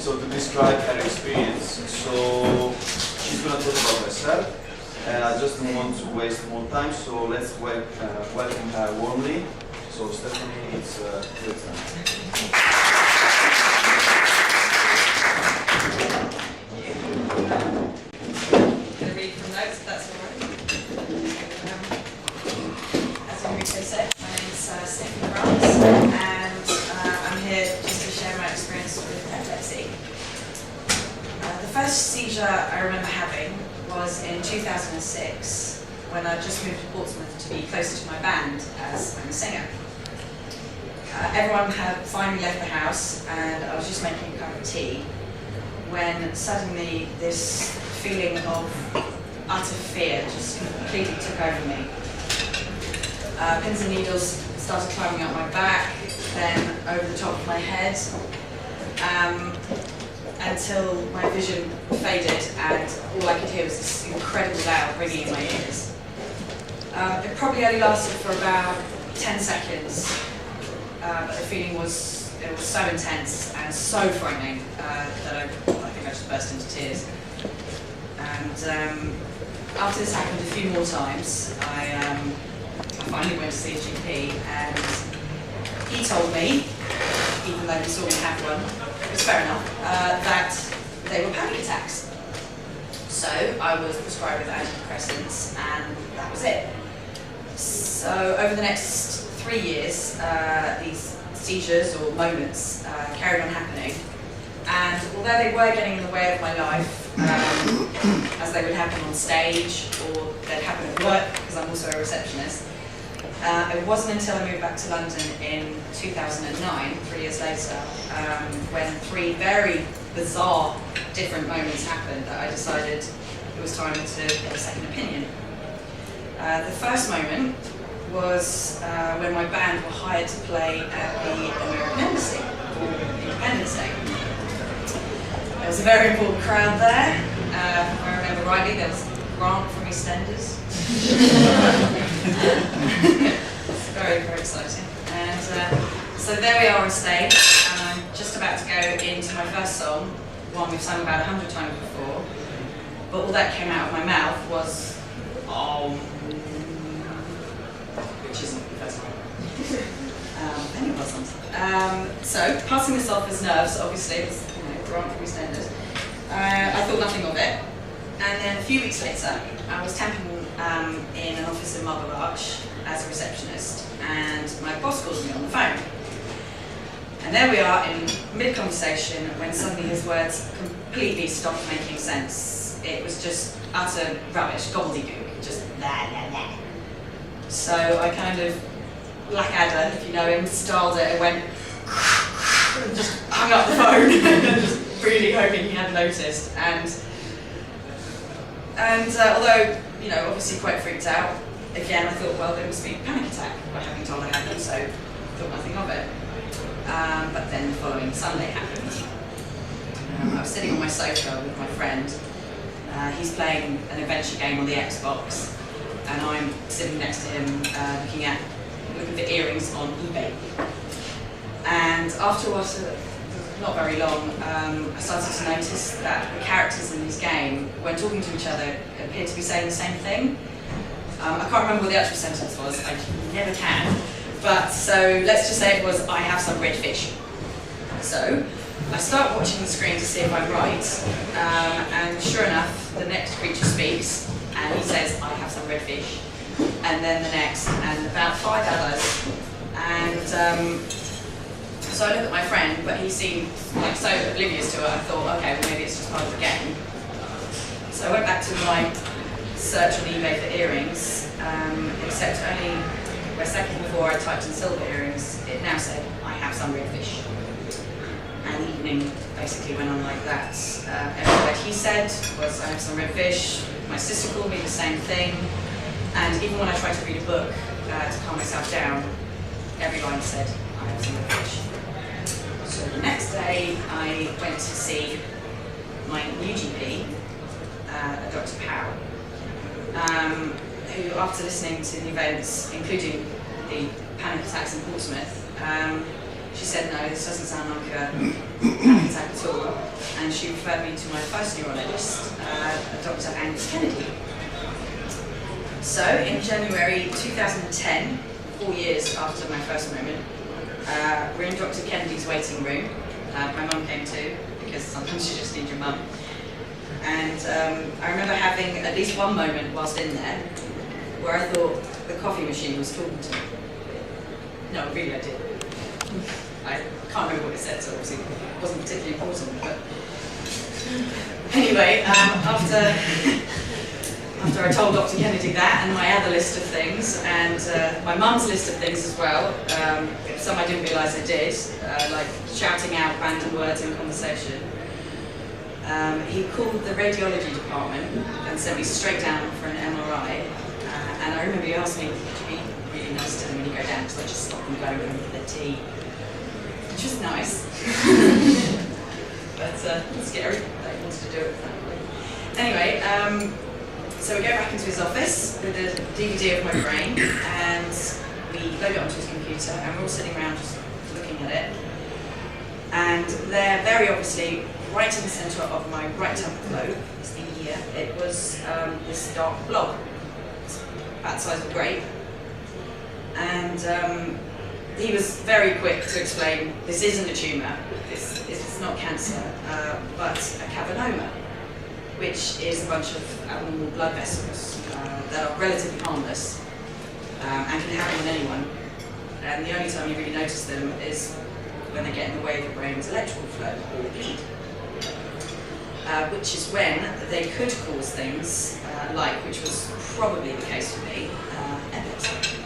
so to describe her experience. So she's going to talk about herself, and I just don't want to waste more time, so let's welcome her warmly. So Stephanie, it's your turn. The first seizure I remember having was in 2006 when I just moved to Portsmouth to be closer to my band, as I'm a singer. Everyone had finally left the house and I was just making a cup of tea when suddenly this feeling of utter fear just completely took over me. Pins and needles started climbing up my back, then over the top of my head, until my vision faded and all I could hear was this incredibly loud ringing in my ears. It probably only lasted for about 10 seconds, but the feeling was so intense and so frightening that I think I just burst into tears. And after this happened a few more times, I finally went to see a GP, and he told me, even though he saw me have one, it's fair enough, that they were panic attacks. So I was prescribed with antidepressants, and that was it. So over the next 3 years, these seizures or moments carried on happening, and although they were getting in the way of my life, as they would happen on stage or they'd happen at work, because I'm also a receptionist, it wasn't until I moved back to London in 2009, 3 years later, when 3 very bizarre, different moments happened, that I decided it was time to get a second opinion. The first moment was when my band were hired to play at the American Embassy for Independence Day. There was a very important crowd there. If I remember rightly, there was Grant from EastEnders. It's very, very exciting. And so there we are on stage, and I'm just about to go into my first song, one we've sung about 100 times before, but all that came out of my mouth was, which isn't the first one. Then it wasn't. So, passing this off as nerves, obviously, it's Grant from EastEnders. I thought nothing of it. And then a few weeks later, I was temping in an office in Marble Arch as a receptionist, and my boss calls me on the phone. And there we are in mid-conversation when suddenly his words completely stopped making sense. It was just utter rubbish, gobbledygook, just blah, blah, blah. So I kind of, Blackadder, if you know him, styled it and went, and just hung up the phone, just really hoping he hadn't noticed. And although, obviously quite freaked out, again I thought, well, there must be a panic attack by having told I had, so thought nothing of it. But then the following Sunday happened. I was sitting on my sofa with my friend. He's playing an adventure game on the Xbox, and I'm sitting next to him looking for earrings on eBay. And after a while, not very long, I started to notice that the characters in this game, when talking to each other, appeared to be saying the same thing. I can't remember what the actual sentence was, I never can. But so let's just say it was, I have some red fish. So I start watching the screen to see if I'm right, and sure enough, the next creature speaks, and he says, I have some red fish. And then the next, and about 5 others. And so I looked at my friend, but he seemed so oblivious to it, I thought, okay, well maybe it's just part of the game. So I went back to my search on eBay for earrings, except only a second before I typed in silver earrings, it now said, I have some red fish. And the evening basically went on like that. Every word he said was, I have some red fish. My sister called me the same thing. And even when I tried to read a book to calm myself down, every line said, I have some red fish. So the next day, I went to see my new GP, Dr. Powell, who, after listening to the events, including the panic attacks in Portsmouth, she said, no, this doesn't sound like a panic attack at all. and she referred me to my first neurologist, Dr. Angus Kennedy. So in January 2010, 4 years after my first moment, we're in Dr. Kennedy's waiting room. My mum came too, because sometimes you just need your mum. And I remember having at least one moment whilst in there where I thought the coffee machine was talking to me. No, really I did. I can't remember what it said, so obviously it wasn't particularly important. But anyway, after I told Dr. Kennedy that and my other list of things, and my mum's list of things as well, some I didn't realise I did, like shouting out random words in conversation. He called the radiology department and sent me straight down for an MRI. And I remember he asked me, "Could you be really nice to them when you go down?" Because I just stopped them going home for their tea, which was nice. But scary that he wanted to do it that way. Anyway, so we go back into his office with a DVD of my brain, and we load it onto his computer, and we're all sitting around just looking at it. And there, very obviously, right in the centre of my right temporal lobe, is in here, it was this dark blob, about the size of a grape. And he was very quick to explain, this isn't a tumour, it's not cancer, but a cavernoma, which is a bunch of abnormal blood vessels that are relatively harmless and can happen in anyone. And the only time you really notice them is when they get in the way of the brain's electrical flow or bleed, which is when they could cause things like, which was probably the case for me, epilepsy.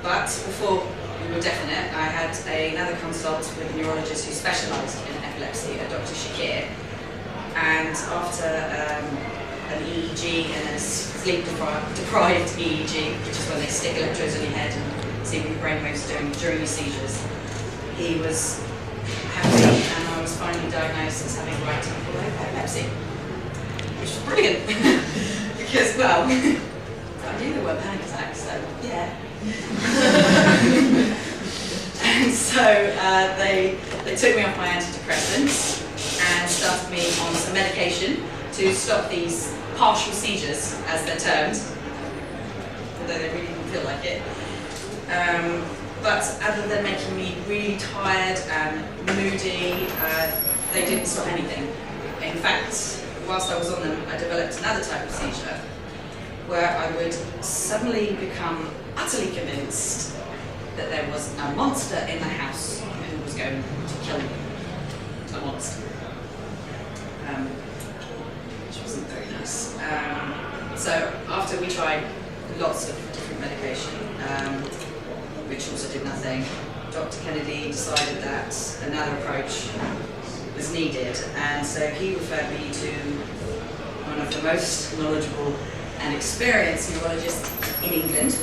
But before we were definite, I had another consult with a neurologist who specialised in epilepsy, Dr. Shakir, and after an EEG and a sleep-deprived EEG, which is when they stick electrodes on your head and see what your brainwaves are doing during your seizures, he was happy, and I was finally diagnosed as having right temporal lobe epilepsy, which was brilliant because, well, I knew there were panic attacks, so yeah. And so they took me off my antidepressants and started me on some medication to stop these partial seizures, as they're termed, although they really didn't feel like it. But other than making me really tired and moody, they didn't stop anything. In fact, whilst I was on them, I developed another type of seizure where I would suddenly become utterly convinced that there was a monster in the house who was going to kill me. A monster. Which wasn't very nice. So after we tried lots of different medication, which also did nothing, Dr. Kennedy decided that another approach was needed, and so he referred me to one of the most knowledgeable and experienced neurologists in England,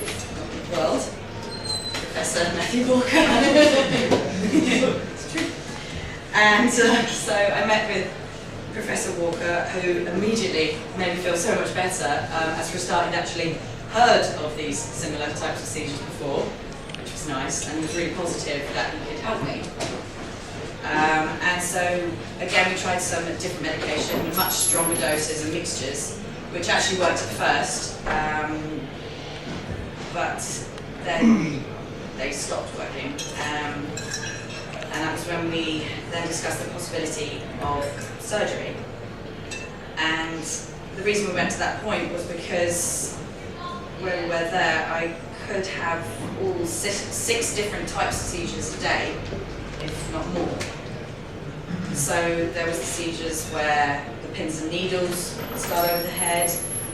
if not the world, Professor Matthew Walker. It's true. And so I met with Professor Walker, who immediately made me feel so much better, as for a start, he'd actually heard of these similar types of seizures before, which was nice, and he was really positive that he could help me. And so, again, we tried some different medication, much stronger doses and mixtures, which actually worked at first, but then they stopped working. And that was when we then discussed the possibility of surgery. And the reason we went to that point was because when we were there, I could have all six different types of seizures a day, if not more. So there was the seizures where the pins and needles would start over the head.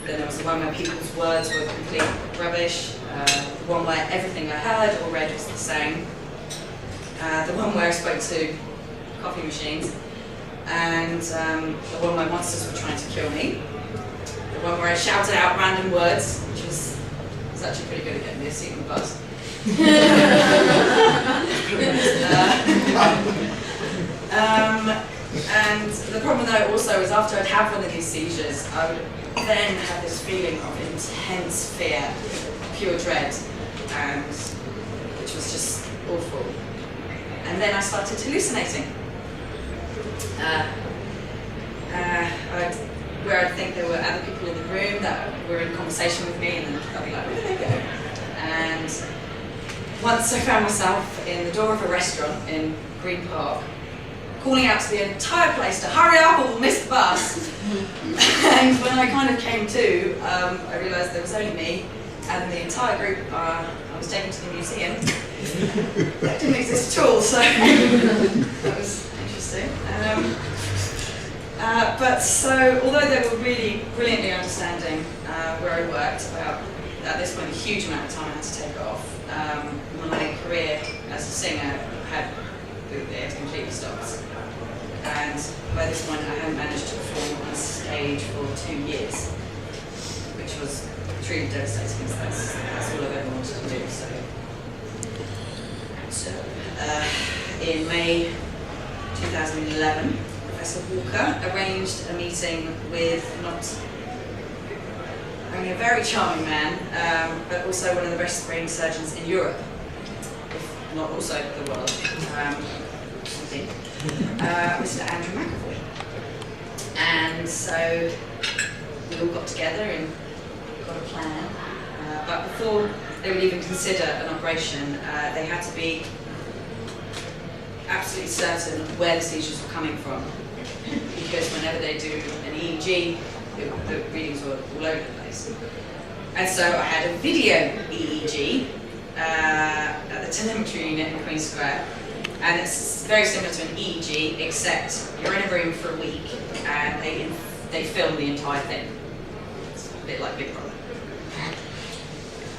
Then there was the one where people's words were complete rubbish. The one where everything I heard or read was the same. The one where I spoke to coffee machines. And the one where monsters were trying to kill me. The one where I shouted out random words, which was actually pretty good at getting me a seat on the bus. And the problem though also is after I'd have one of these seizures, I would then have this feeling of intense fear, pure dread, and which was just awful. And then I started hallucinating. where I think there were other people in the room that were in conversation with me, and then I'd be like, where did they go? And once I found myself in the door of a restaurant in Green Park, calling out to the entire place to hurry up or we'll miss the bus. And when I kind of came to, I realised there was only me and the entire group I was taken to the museum. That didn't exist at all, so that was interesting. But so, although they were really brilliantly understanding where I worked, about at this point a huge amount of time I had to take off. My career as a singer had completely stopped. And by this point I hadn't managed to perform on stage for 2 years, which was truly devastating because that's all I've ever wanted to do. So in May 2011, Professor Walker arranged a meeting with not only a very charming man, but also one of the best brain surgeons in Europe, if not also the world, I think, Mr. Andrew McAvoy. And so we all got together and got a plan. But before they would even consider an operation, they had to be absolutely certain where the seizures were coming from. Because whenever they do an EEG, the readings were all over the place. And so I had a video EEG at the telemetry unit in Queen Square. And it's very similar to an EEG, except you're in a room for a week and they film the entire thing. It's a bit like Big Brother.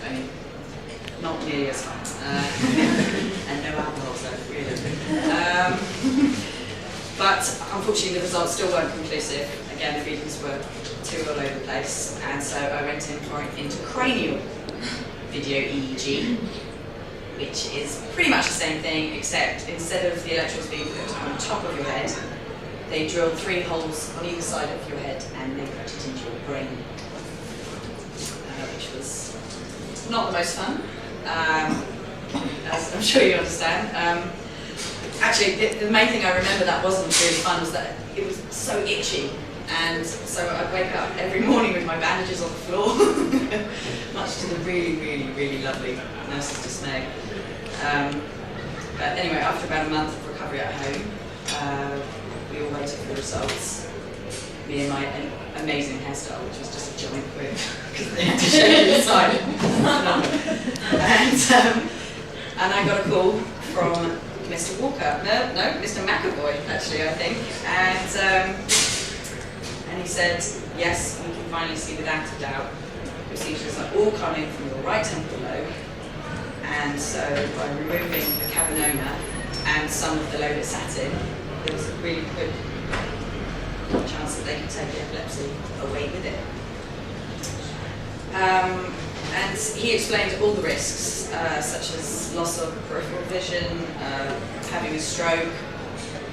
I mean, not nearly as fun. And no alcohol, so really. But unfortunately the results still weren't conclusive. Again, the readings were too all over the place. And so I went in for an intracranial video EEG, which is pretty much the same thing, except instead of the electrodes being put on top of your head, they drilled 3 holes on either side of your head and they put it into your brain, which was not the most fun, as I'm sure you understand. Actually, the main thing I remember that wasn't really fun was that it was so itchy, and so I'd wake up every morning with my bandages on the floor, much to the really, really, really lovely nurse's dismay. But anyway, after about a month of recovery at home, we all waited for the results. Me and my amazing hairstyle, which was just a giant quid, because they had to show you the side. And I got a call from Mr. Walker, no, Mr. McAvoy, actually, I think, and he said, yes, we can finally see without a doubt your seizures are all coming from your right temporal lobe, and so by removing the cavernoma and some of the lobe it sat in, there was a really good chance that they could take the epilepsy away with it. And he explained all the risks, such as loss of peripheral vision, having a stroke,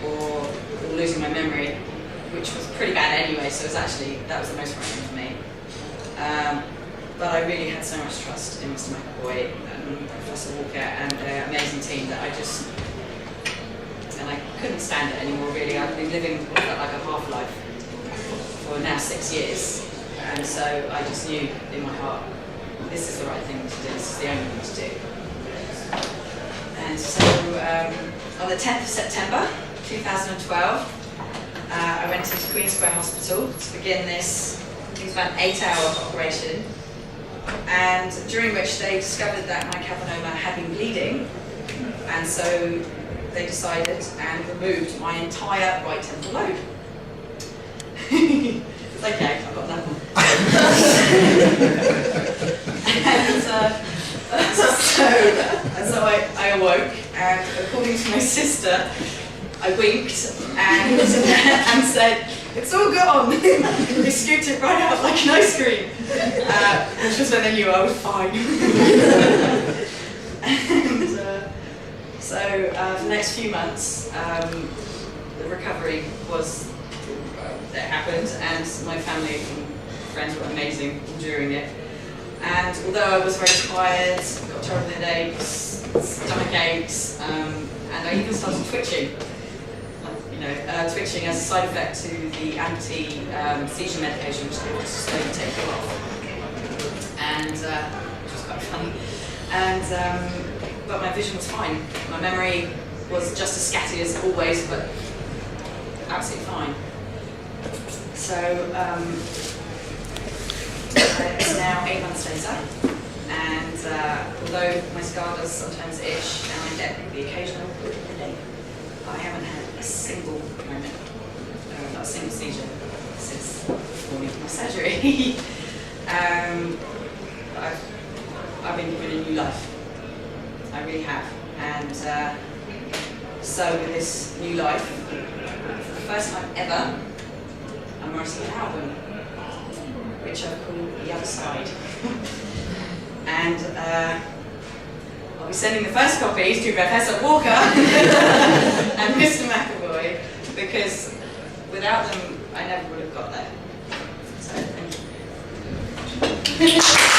or losing my memory, which was pretty bad anyway, so that was the most frightening for me. But I really had so much trust in Mr. McAvoy and Professor Walker and their amazing team that I couldn't stand it anymore, really. I've been living what felt like a half-life for now 6 years, and so I just knew in my heart, this is the right thing to do, this is the only thing to do. And so on the 10th of September 2012, I went into Queen Square Hospital to begin this, I think it was about an 8-hour operation, and during which they discovered that my cavernoma had been bleeding, and so they decided and removed my entire right temporal lobe. It's okay, I've got that one. And so I awoke, and according to my sister, I winked and said, "It's all gone." They scooped it right out like an ice cream, which was when they knew I was fine. And so for the next few months, the recovery that happened, and my family and friends were amazing during it. And although I was very tired, got terrible headaches, stomach aches, and I even started twitching, like, twitching as a side effect to the anti-seizure medication, which they would slowly take you off, and which was quite funny. And but my vision was fine. My memory was just as scatty as always, but absolutely fine. So it's now 8 months later, and although my scar does sometimes itch and I get the occasional headache, I haven't had a single moment, not a single seizure since performing my surgery. I've been given a new life. I really have. And so with this new life, for the first time ever, I'm writing an album, which I've called The Other Side. And I'll be sending the first copies to Professor Walker and Mr. McAvoy, because without them, I never would have got there. So, thank you.